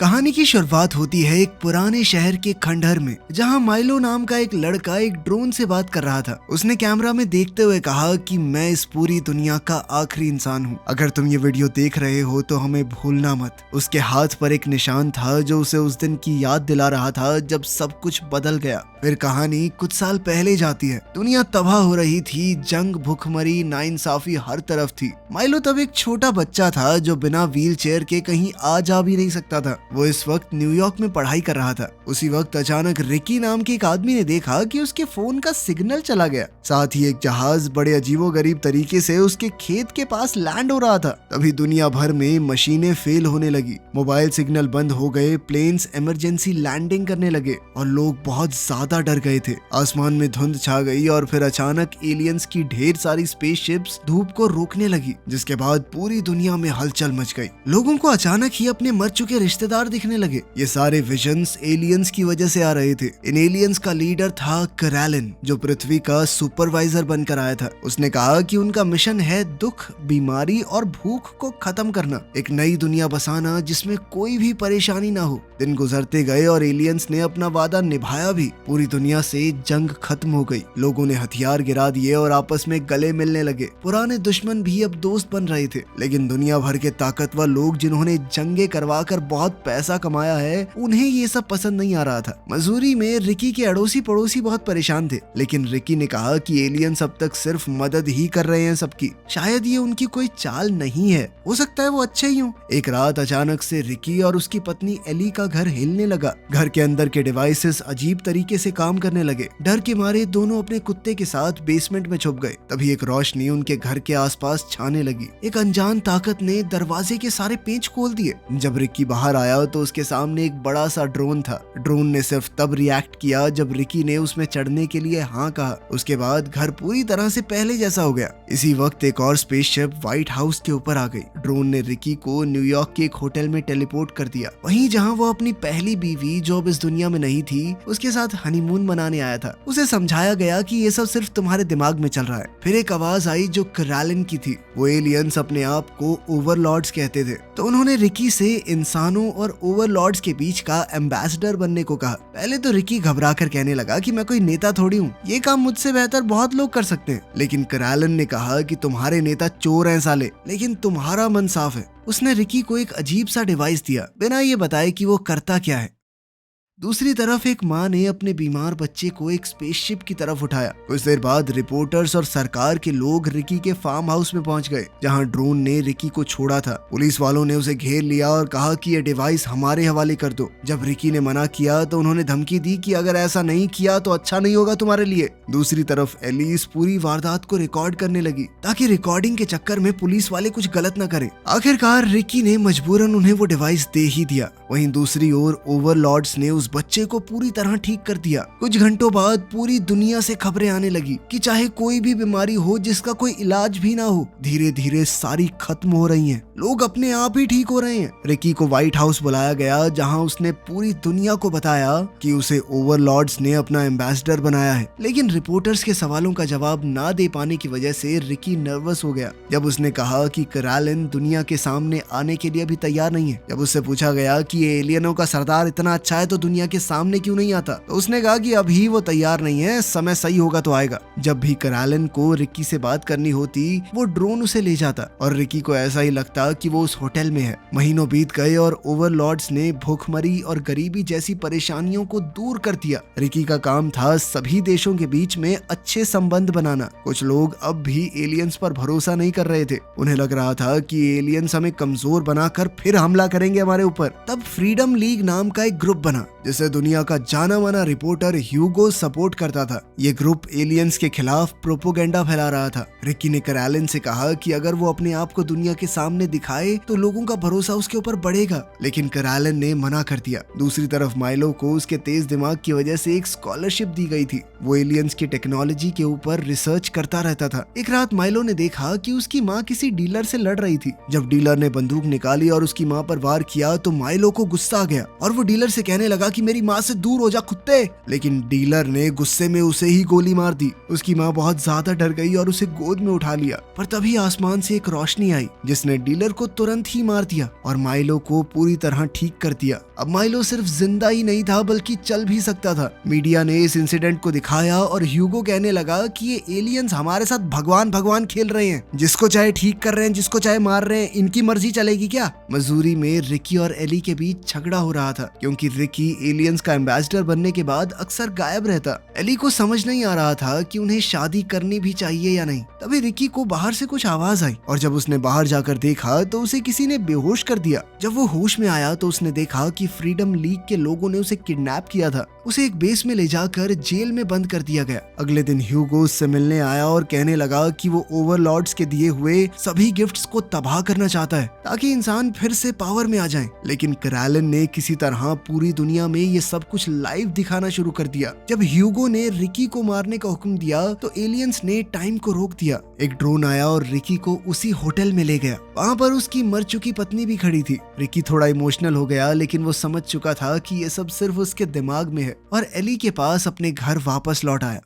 कहानी की शुरुआत होती है एक पुराने शहर के खंडहर में, जहां माइलो नाम का एक लड़का एक ड्रोन से बात कर रहा था। उसने कैमरा में देखते हुए कहा कि मैं इस पूरी दुनिया का आखिरी इंसान हूं। अगर तुम ये वीडियो देख रहे हो तो हमें भूलना मत। उसके हाथ पर एक निशान था जो उसे उस दिन की याद दिला रहा था जब सब कुछ बदल गया। फिर कहानी कुछ साल पहले जाती है। दुनिया तबाह हो रही थी, जंग, भूखमरी, नाइंसाफी हर तरफ थी। माइलो तब एक छोटा बच्चा था जो बिना व्हील चेयर के कहीं आ जा भी नहीं सकता था। वो इस वक्त न्यूयॉर्क में पढ़ाई कर रहा था। उसी वक्त अचानक रिकी नाम के एक आदमी ने देखा कि उसके फोन का सिग्नल चला गया। साथ ही एक जहाज बड़े अजीबोगरीब तरीके से उसके खेत के पास लैंड हो रहा था। तभी दुनिया भर में मशीनें फेल होने लगी, मोबाइल सिग्नल बंद हो गए, प्लेन्स इमरजेंसी लैंडिंग करने लगे और लोग बहुत ज्यादा डर गए थे। आसमान में धुंध छा गई और फिर अचानक एलियंस की ढेर सारी स्पेसशिप्स धूप को रोकने लगी, जिसके बाद पूरी दुनिया में हलचल मच गई। लोगों को अचानक ही अपने मर चुके रिश्तेदार दिखने लगे। ये सारे विजन्स एलियंस की वजह से आ रहे थे। इन एलियंस का लीडर था करालिन, जो पृथ्वी का सुपरवाइजर बनकर आया था। उसने कहा कि उनका मिशन है दुख, बीमारी और भूख को खत्म करना, एक नई दुनिया बसाना जिसमें कोई भी परेशानी ना हो। दिन गुजरते गए और एलियंस ने अपना वादा निभाया भी। पूरी दुनिया से जंग खत्म हो गई। लोगों ने हथियार गिरा दिए और आपस में गले मिलने लगे। पुराने दुश्मन भी अब दोस्त बन रहे थे। लेकिन दुनिया भर के ताकतवर लोग जिन्होंने जंगे करवाकर बहुत पैसा कमाया है, उन्हें ये सब पसंद नहीं आ रहा था। मसूरी में रिकी के अड़ोसी पड़ोसी बहुत परेशान थे, लेकिन रिकी ने कहा कि एलियंस अब तक सिर्फ मदद ही कर रहे हैं सबकी। शायद ये उनकी कोई चाल नहीं है, हो सकता है वो अच्छे ही हों। एक रात अचानक से रिकी और उसकी पत्नी एली का घर हिलने लगा। घर के अंदर के डिवाइसेस अजीब तरीके से काम करने लगे। डर के मारे दोनों अपने कुत्ते के साथ बेसमेंट में छुप गए। तभी एक रोशनी उनके घर के आसपास छाने लगी। एक अनजान ताकत ने दरवाजे के सारे पेंच खोल दिए। जब रिकी बाहर आया तो उसके सामने एक बड़ा सा ड्रोन था। ड्रोन ने सिर्फ तब रिएक्ट किया जब रिकी ने उसमें चढ़ने के लिए हाँ कहा। उसके बाद घर पूरी तरह से पहले जैसा हो गया। इसी वक्त एक और स्पेसशिप व्हाइट हाउस के ऊपर आ गई। ड्रोन ने रिकी को न्यूयॉर्क के एक होटल में टेलीपोर्ट कर दिया, वहीं जहां वो अपनी पहली बीवी जो अब इस दुनिया में नहीं थी उसके साथ हनीमून मनाने आया था। उसे समझाया गया कि ये सब सिर्फ तुम्हारे दिमाग में चल रहा है। फिर एक आवाज आई जो करालिन की थी। वो एलियंस अपने आप को ओवरलॉर्ड्स कहते थे, तो उन्होंने रिकी से इंसानों और ओवरलॉर्ड्स के बीच का एम्बेसडर बनने को कहा। पहले तो रिकी घबराकर कहने लगा कि मैं कोई नेता थोड़ी हूँ, ये काम मुझसे बेहतर बहुत लोग कर सकते हैं। लेकिन करालिन ने कहा कि तुम्हारे नेता चोर हैं साले, लेकिन तुम्हारा मन साफ है। उसने रिकी को एक अजीब सा डिवाइस दिया, बिना ये बताए कि वो करता क्या है। दूसरी तरफ एक माँ ने अपने बीमार बच्चे को एक स्पेसशिप की तरफ उठाया। कुछ देर बाद रिपोर्टर्स और सरकार के लोग रिकी के फार्म हाउस में पहुंच गए, जहां ड्रोन ने रिकी को छोड़ा था। पुलिस वालों ने उसे घेर लिया और कहा कि ये डिवाइस हमारे हवाले कर दो। जब रिकी ने मना किया तो उन्होंने धमकी दी कि अगर ऐसा नहीं किया तो अच्छा नहीं होगा तुम्हारे लिए। दूसरी तरफ एली इस पूरी वारदात को रिकॉर्ड करने लगी, ताकि रिकॉर्डिंग के चक्कर में पुलिस वाले कुछ गलत न करें। आखिरकार रिकी ने मजबूरन उन्हें वो डिवाइस दे ही दिया। वहीं दूसरी ओर ओवरलॉर्ड्स ने उस बच्चे को पूरी तरह ठीक कर दिया। कुछ घंटों बाद पूरी दुनिया से खबरें आने लगी कि चाहे कोई भी बीमारी हो जिसका कोई इलाज भी ना हो, धीरे धीरे सारी खत्म हो रही हैं। लोग अपने आप ही ठीक हो रहे हैं। रिकी को व्हाइट हाउस बुलाया गया, जहां उसने पूरी दुनिया को बताया कि उसे ओवरलॉर्ड्स ने अपना एम्बेसडर बनाया है। लेकिन रिपोर्टर्स के सवालों का जवाब ना दे पाने की वजह से रिकी नर्वस हो गया। जब उसने कहा कि करालिन दुनिया के सामने आने के लिए अभी तैयार नहीं है। जब उससे पूछा गया कि ये एलियनों का सरदार इतना अच्छा है तो दुनिया के सामने क्यों नहीं आता, तो उसने कहा कि अभी वो तैयार नहीं है, समय सही होगा तो आएगा। जब भी करालिन को रिकी से बात करनी होती, वो ड्रोन उसे ले जाता और रिकी को ऐसा ही लगता कि वो उस होटल में है। महीनों बीत गए और ओवरलॉर्ड्स ने भूखमरी और गरीबी जैसी परेशानियों को दूर कर दिया। रिकी का काम था सभी देशों के बीच में अच्छे संबंध बनाना। कुछ लोग अब भी एलियंस पर भरोसा नहीं कर रहे थे। उन्हें लग रहा था कि एलियंस हमें कमजोर बनाकर फिर हमला करेंगे हमारे ऊपर। तब फ्रीडम लीग नाम का एक ग्रुप बना, जिसे दुनिया का जाना माना रिपोर्टर ह्यूगो सपोर्ट करता था। ये ग्रुप एलियंस के खिलाफ प्रोपोगेंडा फैला रहा था। रिकी ने करालिन से कहा कि अगर वो अपने आप को दुनिया के सामने दिखाए तो लोगों का भरोसा उसके ऊपर बढ़ेगा, लेकिन करालिन ने मना कर दिया। दूसरी तरफ माइलो को उसके तेज दिमाग की वजह से एक स्कॉलरशिप दी गई थी। वो एलियंस की टेक्नोलॉजी के ऊपर रिसर्च करता रहता था। एक रात माइलो ने देखा कि उसकी माँ किसी डीलर से लड़ रही थी। जब डीलर ने बंदूक निकाली और उसकी माँ पर वार किया तो माइलो को गुस्सा आ गया और वो डीलर से कहने लगा कि मेरी माँ से दूर हो जा कुत्ते। लेकिन डीलर ने गुस्से में उसे ही गोली मार दी। उसकी माँ बहुत ज्यादा डर गई और उसे गोद में उठा लिया, पर तभी आसमान से एक रोशनी आई जिसने डीलर को तुरंत ही मार दिया और माइलो को पूरी तरह ठीक कर दिया। अब माइलो सिर्फ जिंदा ही नहीं था बल्कि चल भी सकता था। मीडिया ने इस इंसिडेंट को दिखाया और ह्यूगो कहने लगा कि ये एलियंस हमारे साथ भगवान भगवान खेल रहे हैं, जिसको चाहे ठीक कर रहे हैं, जिसको चाहे मार रहे हैं, इनकी मर्जी चलेगी क्या। मसूरी में रिकी और एली के बीच झगड़ा हो रहा था क्योंकि रिकी एलियंस का एम्बेसडर बनने के बाद अक्सर गायब रहता। एली को समझ नहीं आ रहा था कि उन्हें शादी करनी भी चाहिए या नहीं। तभी रिकी को बाहर से कुछ आवाज आई और जब उसने बाहर जाकर देखा तो उसे किसी ने बेहोश कर दिया। जब वो होश में आया तो उसने देखा कि फ्रीडम लीग के लोगों ने उसे किडनैप किया था। उसे एक बेस में ले जाकर जेल में बंद कर दिया गया। अगले दिन ह्यूगो उससे मिलने आया और कहने लगा कि वो ओवरलॉर्ड्स के दिए हुए सभी गिफ्ट्स को तबाह करना चाहता है ताकि इंसान फिर से पावर में आ जाएं। लेकिन कैरलन ने किसी तरह पूरी दुनिया में ये सब कुछ लाइव दिखाना शुरू कर दिया। जब ह्यूगो ने रिकी को मारने का हुक्म दिया तो एलियंस ने टाइम को रोक दिया। एक ड्रोन आया और रिकी को उसी होटल में ले गया। वहाँ पर उसकी मर चुकी पत्नी भी खड़ी थी। रिकी थोड़ा इमोशनल हो गया लेकिन वो समझ चुका था कि ये सब सिर्फ उसके दिमाग में है और एली के पास अपने घर वापस लौट आया।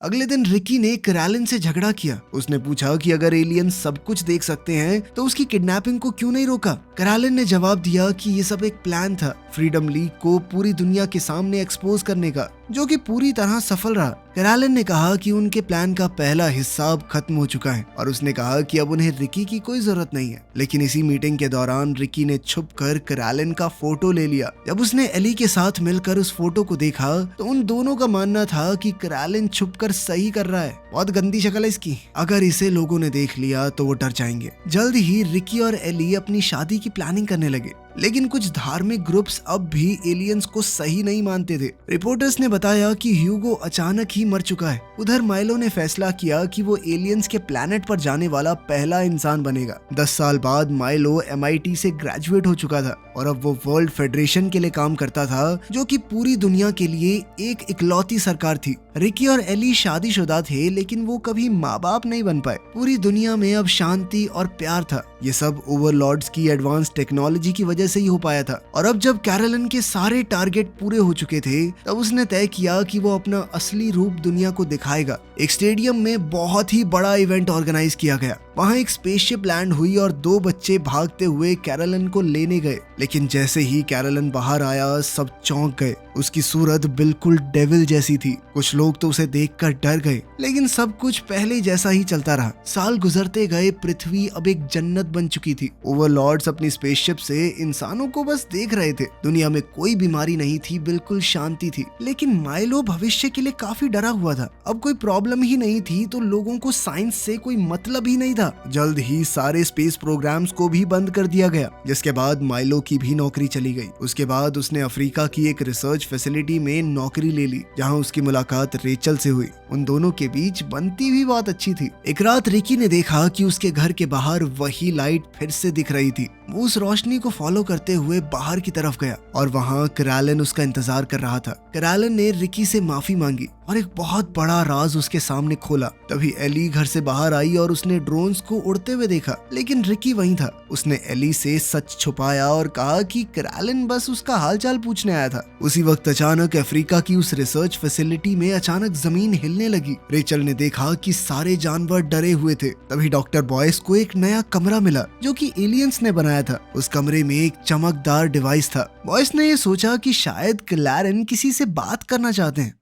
अगले दिन रिकी ने कैरलन से झगड़ा किया। उसने पूछा कि अगर एलियन सब कुछ देख सकते हैं तो उसकी किडनैपिंग को क्यों नहीं रोका। कैरलन ने जवाब दिया कि ये सब एक प्लान था फ्रीडम लीग को पूरी दुनिया के सामने एक्सपोज करने का, जो कि पूरी तरह सफल रहा। कैरलन ने कहा कि उनके प्लान का पहला हिस्सा अब खत्म हो चुका है और उसने कहा कि अब उन्हें रिकी की कोई जरूरत नहीं है। लेकिन इसी मीटिंग के दौरान रिकी ने छुपकर कैरलन का फोटो ले लिया। जब उसने एली के साथ मिलकर उस फोटो को देखा तो उन दोनों का मानना था कि कैरलन छुपकर सही कर रहा है। बहुत गंदी शक्ल है इसकी। अगर इसे लोगों ने देख लिया तो वो डर जाएंगे। जल्द ही रिकी और एली अपनी शादी की प्लानिंग करने लगे। लेकिन कुछ धार्मिक ग्रुप्स अब भी एलियंस को सही नहीं मानते थे। रिपोर्टर्स ने बताया कि ह्यूगो अचानक ही मर चुका है। उधर माइलो ने फैसला किया कि वो एलियंस के प्लैनेट पर जाने वाला पहला इंसान बनेगा। 10 साल बाद माइलो MIT से ग्रेजुएट हो चुका था और अब वो वर्ल्ड फेडरेशन के लिए काम करता था, जो कि पूरी दुनिया के लिए एक इकलौती सरकार थी। रिकी और एली शादीशुदा थे लेकिन वो कभी माँ बाप नहीं बन पाए। पूरी दुनिया में अब शांति और प्यार था। ये सब ओवरलॉर्ड्स की एडवांस टेक्नोलॉजी की वजह से ही हो पाया था। और अब जब कैरलन के सारे टारगेट पूरे हो चुके थे तब उसने तय किया कि वो अपना असली रूप दुनिया को दिखाएगा। एक स्टेडियम में बहुत ही बड़ा इवेंट ऑर्गेनाइज किया गया। वहाँ एक स्पेसशिप लैंड हुई और 2 बच्चे भागते हुए कैरलन को लेने गए। लेकिन जैसे ही कैरलन बाहर आया सब चौंक गए। उसकी सूरत बिल्कुल डेविल जैसी थी। कुछ लोग तो उसे देखकर डर गए। लेकिन सब कुछ पहले जैसा ही चलता रहा। साल गुजरते गए, पृथ्वी अब एक जन्नत बन चुकी थी। ओवरलॉर्ड्स अपनी स्पेसशिप से इंसानों को बस देख रहे थे। दुनिया में कोई बीमारी नहीं थी, बिल्कुल शांति थी। लेकिन माइलो भविष्य के लिए काफी डरा हुआ था। अब कोई प्रॉब्लम ही नहीं थी तो लोगों को साइंस से कोई मतलब ही नहीं था। जल्द ही सारे स्पेस प्रोग्राम्स को भी बंद कर दिया गया, जिसके बाद माइलो की भी नौकरी चली गई। उसके बाद उसने अफ्रीका की एक रिसर्च फैसिलिटी में नौकरी ले ली, जहां उसकी मुलाकात रेचल से हुई। उन दोनों के बीच बनती भी बहुत अच्छी थी। एक रात रिकी ने देखा कि उसके घर के बाहर वही लाइट फिर से दिख रही थी। वो उस रोशनी को फॉलो करते हुए बाहर की तरफ गया और वहाँ कैरलन उसका इंतजार कर रहा था। कैरलन ने रिकी से माफी मांगी और एक बहुत बड़ा राज उसके सामने खोला। तभी एली घर से बाहर आई और उसने ड्रोन्स को उड़ते हुए देखा, लेकिन रिकी वहीं था। उसने एली से सच छुपाया और कहा कि कैरलन बस उसका हालचाल पूछने आया था। उसी वक्त अचानक अफ्रीका की उस रिसर्च फैसिलिटी में अचानक जमीन हिलने लगी। रेचल ने देखा कि सारे जानवर डरे हुए थे। तभी डॉक्टर बॉयस को एक नया कमरा मिला जो कि एलियंस ने बनाया था। उस कमरे में एक चमकदार डिवाइस था। बॉयस ने ये सोचा कि शायद कैरलन किसी से बात करना चाहते हैं।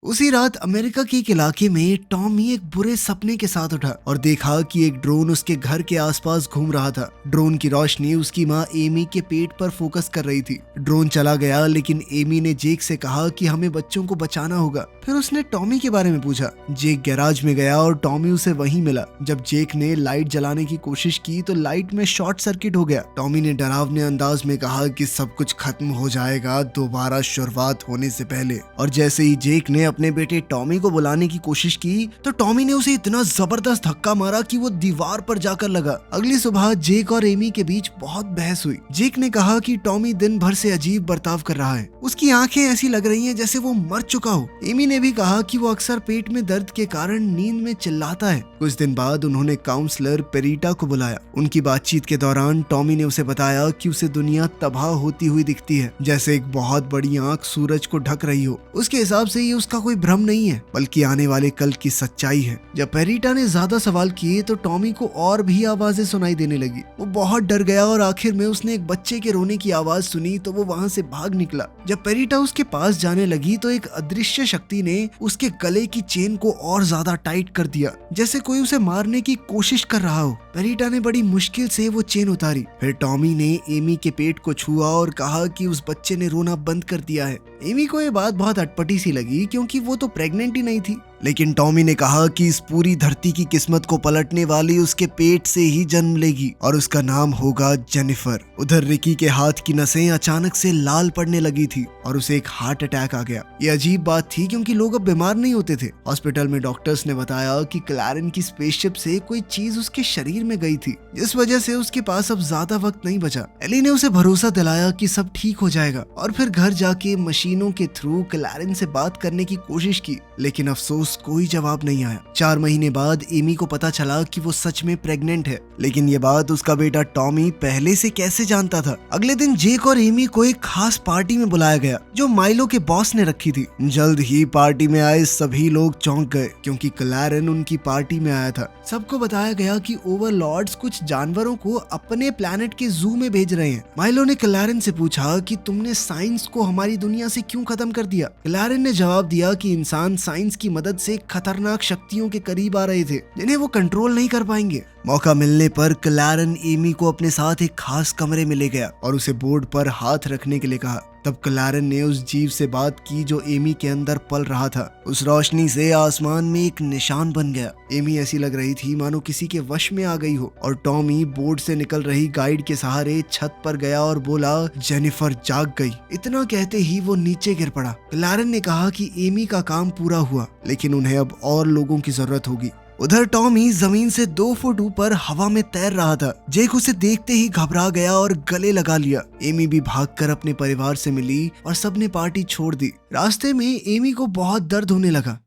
उसी रात अमेरिका के एक इलाके में टॉमी एक बुरे सपने के साथ उठा और देखा कि एक ड्रोन उसके घर के आसपास घूम रहा था। ड्रोन की रोशनी उसकी माँ एमी के पेट पर फोकस कर रही थी। ड्रोन चला गया लेकिन एमी ने जेक से कहा कि हमें बच्चों को बचाना होगा। फिर उसने टॉमी के बारे में पूछा। जेक गैराज में गया और टॉमी उसे वहीं मिला। जब जेक ने लाइट जलाने की कोशिश की तो लाइट में शॉर्ट सर्किट हो गया। टॉमी ने डरावने अंदाज में कहा कि सब कुछ खत्म हो जाएगा दोबारा शुरुआत होने से पहले। और जैसे ही जेक ने अपने बेटे टॉमी को बुलाने की कोशिश की तो टॉमी ने उसे इतना जबरदस्त धक्का मारा कि वो दीवार पर जाकर लगा। अगली सुबह जेक और एमी के बीच बहुत बहस हुई। जेक ने कहा कि टॉमी दिन भर से अजीब बर्ताव कर रहा है, उसकी आंखें ऐसी लग रही हैं जैसे वो मर चुका हो। एमी ने भी कहा कि वो अक्सर पेट में दर्द के कारण नींद में चिल्लाता है। कुछ दिन बाद उन्होंने काउंसलर पेरीटा को बुलाया। उनकी बातचीत के दौरान टॉमी ने उसे बताया कि उसे दुनिया तबाह होती हुई दिखती है, जैसे एक बहुत बड़ी आंख सूरज को ढक रही हो। उसके हिसाब से ये उसका कोई भ्रम नहीं है, बल्कि आने वाले कल की सच्चाई है। जब पेरीटा ने ज्यादा सवाल किए तो टॉमी को और भी आवाजें सुनाई देने लगी। वो बहुत डर गया और आखिर में उसने एक बच्चे के रोने की आवाज सुनी तो वो वहाँ से भाग निकला। जब पेरीटा उसके पास जाने लगी तो एक अदृश्य शक्ति ने उसके गले की चेन को और ज्यादा टाइट कर दिया, जैसे कोई उसे मारने की कोशिश कर रहा हो। पेरीटा ने बड़ी मुश्किल से वो चेन उतारी। फिर टॉमी ने एमी के पेट को छुआ और कहा कि उस बच्चे ने रोना बंद कर दिया है। एमी को ये बात बहुत अटपटी सी लगी क्योंकि वो तो प्रेग्नेंट ही नहीं थी, लेकिन टॉमी ने कहा कि इस पूरी धरती की किस्मत को पलटने वाली उसके पेट से ही जन्म लेगी और उसका नाम होगा जेनिफर। उधर रिकी के हाथ की नसें अचानक से लाल पड़ने लगी थी और उसे एक हार्ट अटैक आ गया। ये अजीब बात थी क्योंकि लोग अब बीमार नहीं होते थे। हॉस्पिटल में डॉक्टर्स ने बताया कि क्लैरेन की स्पेसशिप से कोई चीज उसके शरीर में गई थी, जिस वजह से उसके पास अब ज्यादा वक्त नहीं बचा। एली ने उसे भरोसा दिलाया कि सब ठीक हो जाएगा और फिर घर जाके मशीनों के थ्रू क्लैरेन से बात करने की कोशिश की, लेकिन अफसोस कोई जवाब नहीं आया। 4 महीने बाद एमी को पता चला कि वो सच में प्रेग्नेंट है, लेकिन ये बात उसका बेटा टॉमी पहले से कैसे जानता था। अगले दिन जेक और एमी को एक खास पार्टी में बुलाया गया जो माइलो के बॉस ने रखी थी। जल्द ही पार्टी में आए सभी लोग चौंक गए क्योंकि क्लैरेन उनकी पार्टी में आया था। सबको बताया गया कि ओवरलॉर्ड्स कुछ जानवरों को अपने प्लेनेट के जू में भेज रहे हैं। माइलो ने क्लैरेन से पूछा कि तुमने साइंस को हमारी दुनिया से क्यों खत्म कर दिया। क्लैरेन ने जवाब दिया कि इंसान साइंस की मदद से खतरनाक शक्तियों के करीब आ रहे थे जिन्हें वो कंट्रोल नहीं कर पाएंगे। मौका मिलने पर क्लैरेन एमी को अपने साथ एक खास कमरे में ले गया और उसे बोर्ड पर हाथ रखने के लिए कहा। तब क्लैरेन ने उस जीव से बात की जो एमी के अंदर पल रहा था। उस रोशनी से आसमान में एक निशान बन गया। एमी ऐसी लग रही थी मानो किसी के वश में आ गई हो और टॉमी बोर्ड से निकल रही गाइड के सहारे छत पर गया और बोला, जेनिफर जाग गई। इतना कहते ही वो नीचे गिर पड़ा। क्लैरेन ने कहा कि एमी का काम पूरा हुआ, लेकिन उन्हें अब और लोगों की जरूरत होगी। उधर टॉमी जमीन से 2 फुट ऊपर हवा में तैर रहा था। जेक उसे देखते ही घबरा गया और गले लगा लिया। एमी भी भागकर अपने परिवार से मिली और सबने पार्टी छोड़ दी। रास्ते में एमी को बहुत दर्द होने लगा।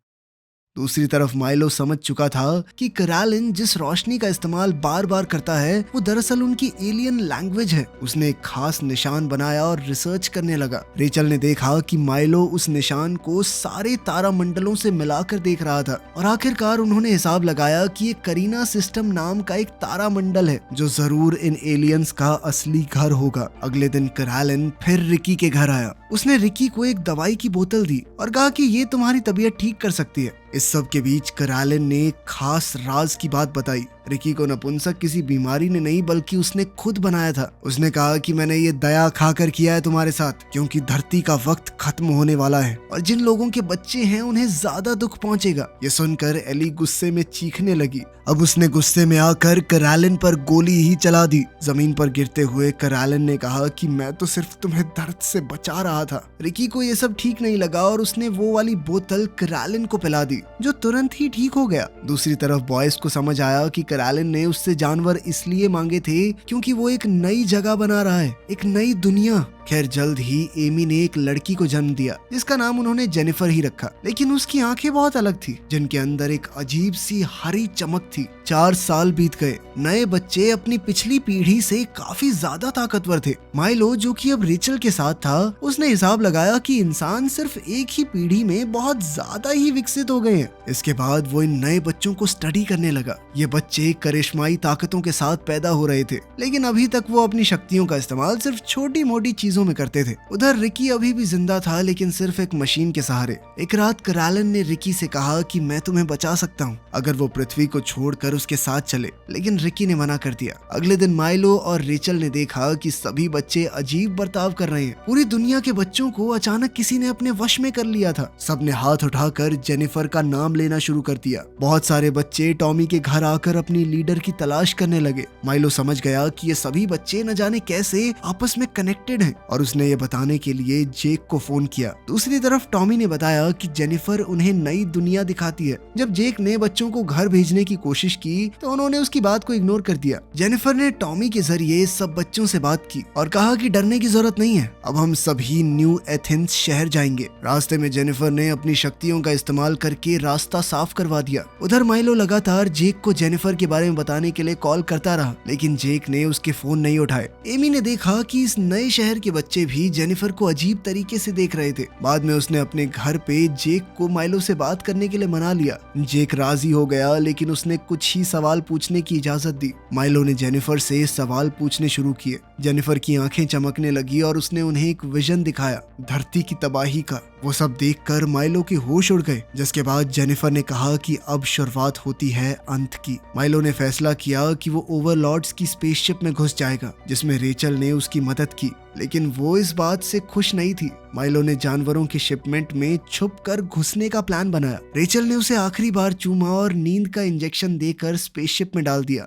दूसरी तरफ माइलो समझ चुका था कि क्लैरेन जिस रोशनी का इस्तेमाल बार बार करता है वो दरअसल उनकी एलियन लैंग्वेज है। उसने एक खास निशान बनाया और रिसर्च करने लगा। रेचल ने देखा कि माइलो उस निशान को सारे तारामंडलों से मिलाकर देख रहा था और आखिरकार उन्होंने हिसाब लगाया कि ये करीना सिस्टम नाम का एक तारामंडल है जो जरूर इन एलियंस का असली घर होगा। अगले दिन क्लैरेन फिर रिकी के घर आया। उसने रिकी को एक दवाई की बोतल दी और कहा कि ये तुम्हारी तबीयत ठीक कर सकती है। इस सब के बीच क्लैरेन ने एक खास राज की बात बताई। रिकी को नपुंसक किसी बीमारी ने नहीं बल्कि उसने खुद बनाया था। उसने कहा कि मैंने ये दया खाकर किया है तुम्हारे साथ, क्योंकि धरती का वक्त खत्म होने वाला है और जिन लोगों के बच्चे हैं उन्हें ज्यादा दुख पहुंचेगा। ये सुनकर एली गुस्से में चीखने लगी। अब उसने गुस्से में आकर क्लैरेन पर गोली ही चला दी। जमीन पर गिरते हुए क्लैरेन ने कहा कि मैं तो सिर्फ तुम्हें दर्द से बचा रहा था। रिकी को ये सब ठीक नहीं लगा और उसने वो वाली बोतल क्लैरेन को पिला दी जो तुरंत ही ठीक हो गया। दूसरी तरफ बॉयज को समझ आया कि क्लैरेन ने उससे जानवर इसलिए मांगे थे क्योंकि वो एक नई जगह बना रहा है, एक नई दुनिया। खैर जल्द ही एमी ने एक लड़की को जन्म दिया जिसका नाम उन्होंने जेनिफर ही रखा, लेकिन उसकी आंखें बहुत अलग थी जिनके अंदर एक अजीब सी हरी चमक थी। 4 साल बीत गए। नए बच्चे अपनी पिछली पीढ़ी से काफी ज्यादा ताकतवर थे। माइलो जो कि अब रेचल के साथ था, उसने हिसाब लगाया कि इंसान सिर्फ एक ही पीढ़ी में बहुत ज्यादा ही विकसित हो गए हैं। इसके बाद वो इन नए बच्चों को स्टडी करने लगा। ये बच्चे करिश्माई ताकतों के साथ पैदा हो रहे थे, लेकिन अभी तक वो अपनी शक्तियों का इस्तेमाल सिर्फ छोटी मोटी चीजों में करते थे। उधर रिकी अभी भी जिंदा था, लेकिन सिर्फ एक मशीन के सहारे। एक रात क्लैरेन ने रिकी से कहा कि मैं तुम्हें बचा सकता हूँ अगर वो पृथ्वी को छोड़कर उसके साथ चले, लेकिन रिकी ने मना कर दिया। अगले दिन माइलो और रेचल ने देखा कि सभी बच्चे अजीब बर्ताव कर रहे हैं। पूरी दुनिया के बच्चों को अचानक किसी ने अपने वश में कर लिया था। सबने हाथ उठाकर जेनिफर का नाम लेना शुरू कर दिया। बहुत सारे बच्चे टॉमी के घर आकर अपनी लीडर की तलाश करने लगे। माइलो समझ गया कि ये सभी बच्चे न जाने कैसे आपस में कनेक्टेड हैं और उसने ये बताने के लिए जेक को फोन किया। दूसरी तरफ टॉमी ने बताया कि जेनिफर उन्हें नई दुनिया दिखाती है। जब जेक ने बच्चों को घर भेजने की कोशिश की तो उन्होंने उसकी बात को इग्नोर कर दिया। जेनिफर ने टॉमी के जरिए सब बच्चों से बात की और कहा कि डरने की जरूरत नहीं है, अब हम सभी न्यू एथेंस शहर जाएंगे। रास्ते में जेनिफर ने अपनी शक्तियों का इस्तेमाल करके रास्ता साफ करवा दिया। उधर माइलो लगातार जेक को जेनिफर के बारे में बताने के लिए कॉल करता रहा, लेकिन जेक ने उसके फोन नहीं उठाए। एमी ने देखा कि इस नए शहर के बच्चे भी जेनिफर को अजीब तरीके से देख रहे थे। बाद में उसने अपने घर पे जेक को माइलो से बात करने के लिए मना लिया। जेक राजी हो गया, लेकिन उसने कुछ ही सवाल पूछने की इजाजत दी। माइलो ने जेनिफर से सवाल पूछने शुरू किए। जेनिफर की आंखें चमकने लगी और उसने उन्हें एक विजन दिखाया, धरती की तबाही का। वो सब देखकर माइलो के होश उड़ गए, जिसके बाद जेनिफर ने कहा कि अब शुरुआत होती है अंत की। माइलो ने फैसला किया कि वो ओवरलॉर्ड्स की स्पेसशिप में घुस जाएगा, जिसमें रेचल ने उसकी मदद की, लेकिन वो इस बात से खुश नहीं थी। माइलो ने जानवरों की शिपमेंट में छुपकर घुसने का प्लान बनाया। रेचल ने उसे आखिरी बार चूमा और नींद का इंजेक्शन देकर स्पेसशिप में डाल दिया।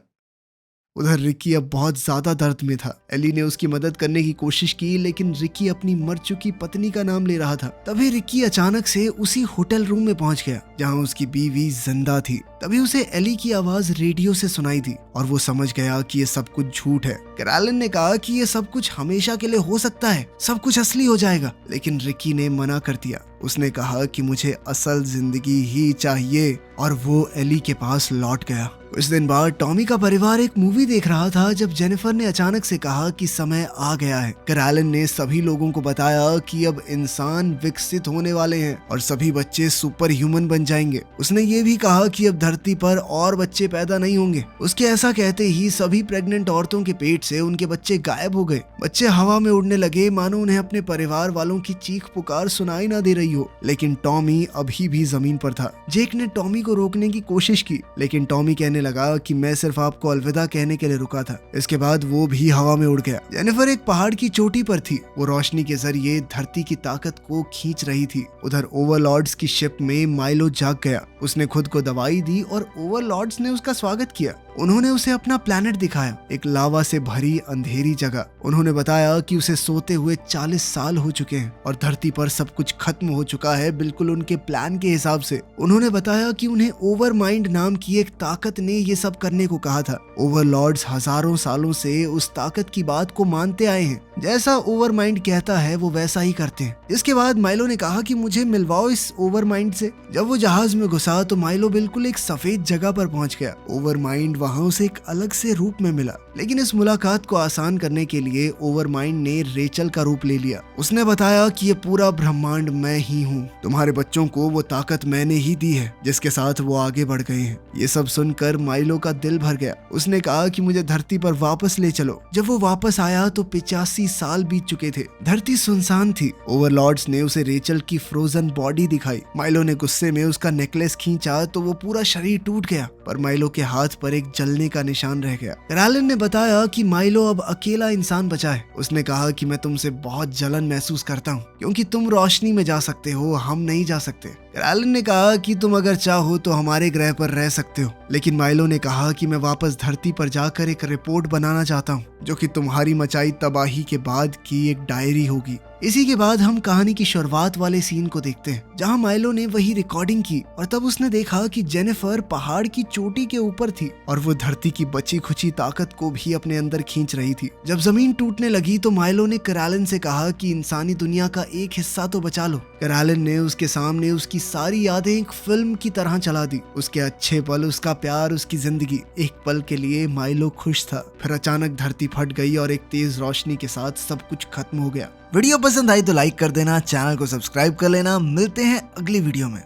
उधर रिकी अब बहुत ज्यादा दर्द में था। एली ने उसकी मदद करने की कोशिश की, लेकिन रिकी अपनी मर चुकी पत्नी का नाम ले रहा था। तभी रिकी अचानक से उसी होटल रूम में पहुंच गया जहां उसकी बीवी जिंदा थी। तभी उसे एली की आवाज रेडियो से सुनाई दी और वो समझ गया कि ये सब कुछ झूठ है। कैरोलिन ने कहा कि ये सब कुछ हमेशा के लिए हो सकता है, सब कुछ असली हो जाएगा, लेकिन रिकी ने मना कर दिया। उसने कहा कि मुझे असल जिंदगी ही चाहिए और वो एली के पास लौट गया। कुछ दिन बाद टॉमी का परिवार एक मूवी देख रहा था जब जेनिफर ने अचानक से कहा कि समय आ गया है। कैरोलिन ने सभी लोगों को बताया कि अब इंसान विकसित होने वाले हैं और सभी बच्चे सुपर ह्यूमन बन जाएंगे। उसने ये भी कहा कि अब धरती पर और बच्चे पैदा नहीं होंगे। उसके ऐसा कहते ही सभी प्रेग्नेंट औरतों के पेट से उनके बच्चे गायब हो गए। बच्चे हवा में उड़ने लगे, मानो उन्हें अपने परिवार वालों की चीख पुकार सुनाई ना दे रही हो। लेकिन टॉमी अभी भी जमीन पर था। जेक ने टॉमी को रोकने की कोशिश की, लेकिन टॉमी कहने लगा कि मैं सिर्फ आपको अलविदा कहने के लिए रुका था। इसके बाद वो भी हवा में उड़ गया। जेनिफर एक पहाड़ की चोटी पर थी। वो रोशनी के जरिए धरती की ताकत को खींच रही थी। उधर ओवरलॉर्ड्स की शिप में माइलो जाग गया। उसने खुद को दवाई दी और ओवरलॉर्ड्स ने उसका स्वागत किया। उन्होंने उसे अपना प्लेनेट दिखाया, एक लावा से भरी अंधेरी जगह। उन्होंने बताया कि उसे सोते हुए 40 साल हो चुके हैं और धरती पर सब कुछ खत्म हो चुका है, बिल्कुल उनके प्लान के हिसाब से। उन्होंने बताया कि उन्हें ओवरमाइंड नाम की एक ताकत ने ये सब करने को कहा था। ओवरलॉर्ड्स हजारों सालों से उस ताकत की बात को मानते आए हैं। जैसा ओवरमाइंड कहता है वो वैसा ही करते हैं। इसके बाद माइलो ने कहा कि मुझे मिलवाओ इस ओवरमाइंड से। जब वो जहाज में घुसा तो माइलो बिल्कुल एक सफेद जगह पर पहुंच गया। ओवरमाइंड वहां उसे एक अलग से रूप में मिला, लेकिन इस मुलाकात को आसान करने के लिए ओवरमाइंड ने रेचल का रूप ले लिया। उसने बताया कि ये पूरा ब्रह्मांड मैं ही हूँ। तुम्हारे बच्चों को वो ताकत मैंने ही दी है जिसके साथ वो आगे बढ़ गए हैं। ये सब सुनकर माइलो का दिल भर गया। उसने कहा कि मुझे धरती पर वापस ले चलो। जब वो वापस आया तो 85 साल बीत चुके थे। धरती सुनसान थी। ओवरलॉर्ड्स ने उसे रेचल की फ्रोजन बॉडी दिखाई। माइलो ने गुस्से में उसका नेकलेस खींचा तो वो पूरा शरीर टूट गया, पर माइलो के हाथ पर एक जलने का निशान रह गया। कैरोलिन ने बताया कि माइलो अब अकेला इंसान बचा है। उसने कहा कि मैं तुमसे बहुत जलन महसूस करता हूँ, क्योंकि तुम रोशनी में जा सकते हो, हम नहीं जा सकते। कैरोलिन ने कहा कि तुम अगर चाहो तो हमारे ग्रह पर रह सकते हो, लेकिन माइलो ने कहा कि मैं वापस धरती पर जाकर एक रिपोर्ट बनाना चाहता हूँ, जो कि तुम्हारी मचाई तबाही के बाद की एक डायरी होगी। इसी के बाद हम कहानी की शुरुआत वाले सीन को देखते हैं, जहां माइलो ने वही रिकॉर्डिंग की और तब उसने देखा कि जेनिफर पहाड़ की चोटी के ऊपर थी और वो धरती की बची खुची ताकत को भी अपने अंदर खींच रही थी। जब जमीन टूटने लगी तो माइलो ने कैरोलिन से कहा कि इंसानी दुनिया का एक हिस्सा तो बचा लो। कैरोलिन ने उसके सामने उसकी सारी यादें एक फिल्म की तरह चला दी। उसके अच्छे पल, उसका प्यार, उसकी जिंदगी। एक पल के लिए माइलो खुश था, फिर अचानक धरती फट गई और एक तेज रोशनी के साथ सब कुछ खत्म हो गया। वीडियो पसंद आई तो लाइक कर देना, चैनल को सब्सक्राइब कर लेना। मिलते हैं अगली वीडियो में।